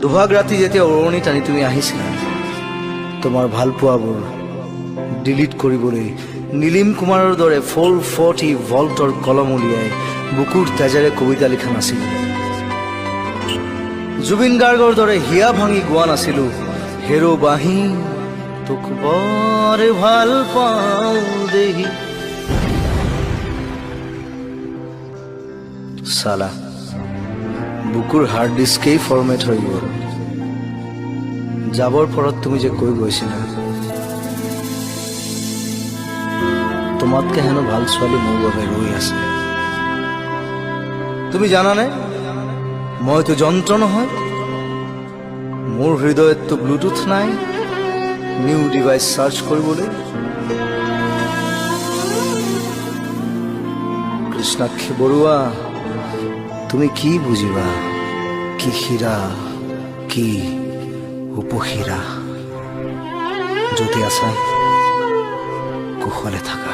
দুভাগ ৰাতি যেতিয়া ওৰণি টানি তুমি আহিছিলা, তোমাৰ ভালপোৱাবোৰ ডিলিট কৰিবলৈ নীলিম কুমাৰৰ দৰে 440 ভল্টৰ কলম উলিয়াই বুকুৰ তেজেৰে কবিতা লিখা নাছিলো। জুবিন গাৰ্গৰ দৰে হিয়া ভাঙি গোৱা নাছিলো, হেৰো বাঁহী তোক বৰ ভাল পাওঁ দেহি। চালা, বুকুৰ হাৰ্ড ডিস্কেই ফৰ্মেট হৈ গ'ল। যাবৰ পৰত তুমি যে কৈ গৈছিলা, তোমাতকে হেনো ভাল ছোৱালী মোৰ বাবে ৰৈ আছে। তুমি জানানে, মইতো যন্ত্ৰ নহয়, মোৰ হৃদয়ততো ব্লুটুথ নাই নিউ ডিভাইচ চাৰ্চ কৰিবলৈ। কৃষ্ণাক্ষী বৰুৱা, তুমি কি বুজিবা, কি হীৰা কি উপহীৰা। যদি আছা কুশলে থাকা।